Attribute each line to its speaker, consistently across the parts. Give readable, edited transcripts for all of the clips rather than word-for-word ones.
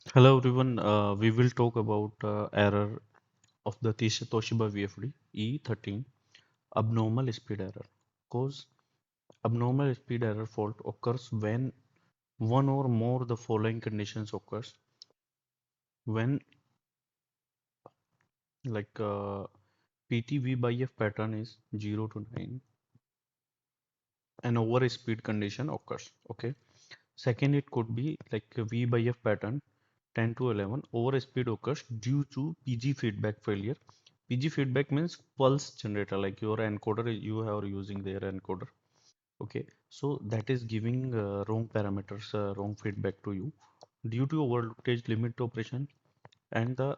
Speaker 1: Hello everyone, we will talk about error of the Toshiba VFD E-13 abnormal speed error. Cause abnormal speed error fault occurs when one or more the following conditions occurs when like PTV by F pattern is 0 to 9 and over speed condition occurs. Okay. Second, it could be like a V by F pattern 10 to 11 over speed occurs due to PG feedback failure. PG feedback means pulse generator, like your encoder you are using their encoder. Okay, so that is giving wrong parameters, wrong feedback to you due to over voltage limit operation and the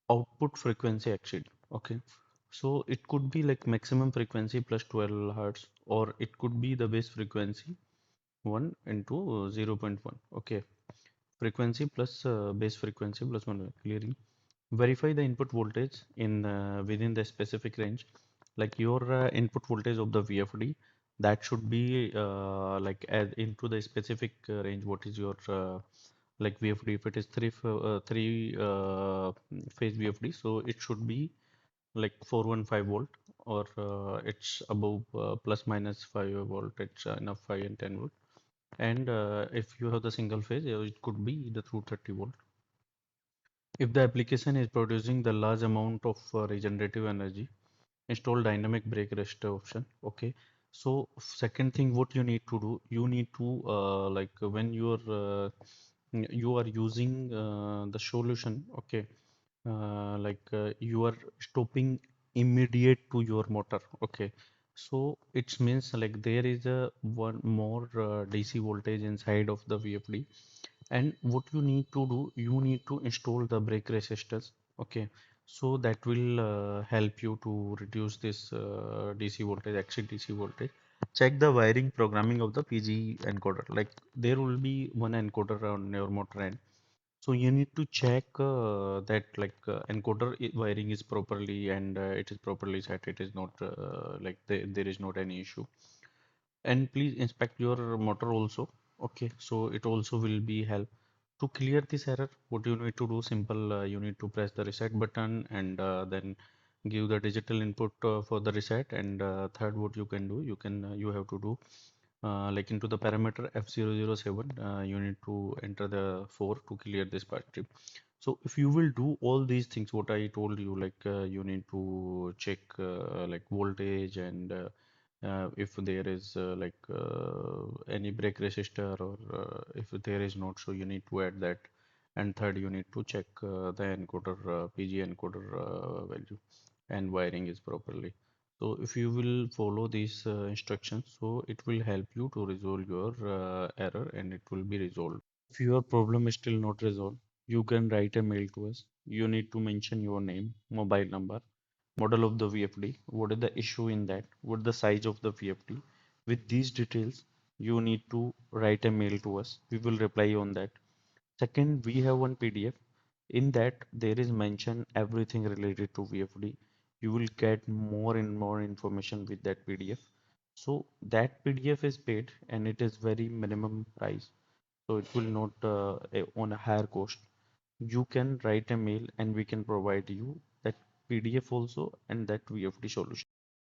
Speaker 1: output frequency exceed. Okay, so it could be like maximum frequency plus 12 hertz, or it could be the base frequency 1 into 0 0.1. Okay, frequency plus base frequency plus 1 clearing. Verify the input voltage in within the specific range, like your input voltage of the VFD that should be like add into the specific range. What is your like VFD? If it is three phase VFD, so it should be like 415 volt, or it's above plus minus 5 volt. It's enough 5 and 10 volt. And if you have the single phase, it could be the 230 volt. If the application is producing the large amount of regenerative energy, install dynamic brake rest option. Okay. So second thing, what you need to do, you need to like when you are using the solution. Okay. You are stopping immediate to your motor. Okay. So it means like there is a one more DC voltage inside of the VFD, and what you need to do, you need to install the brake resistors. Okay, so that will help you to reduce this DC voltage, exit DC voltage. Check the wiring programming of the PG encoder, like there will be one encoder on your motor end, so you need to check that encoder wiring is properly, and it is properly set, it is not there is not any issue. And please inspect your motor also. Okay, so it also will be help to clear this error. What you need to do, simple, you need to press the reset button, and then give the digital input for the reset. And third, what you can do, you have to do like into the parameter F007, you need to enter the 4 to clear this part trip. So if you will do all these things what I told you, you need to check like voltage, and if there is any brake resistor, or if there is not, so you need to add that. And third, you need to check the encoder, PG encoder value, and wiring is properly. So if you will follow these instructions, so it will help you to resolve your error, and it will be resolved. If your problem is still not resolved, you can write a mail to us. You need to mention your name, mobile number, model of the VFD, what is the issue in that, what is the size of the VFD. With these details, you need to write a mail to us. We will reply on that. Second, we have one PDF. In that, there is mention everything related to VFD. You will get more and more information with that PDF. So that PDF is paid, and it is very minimum price. So it will not on a higher cost. You can write a mail, and we can provide you that PDF also and that VFD solution.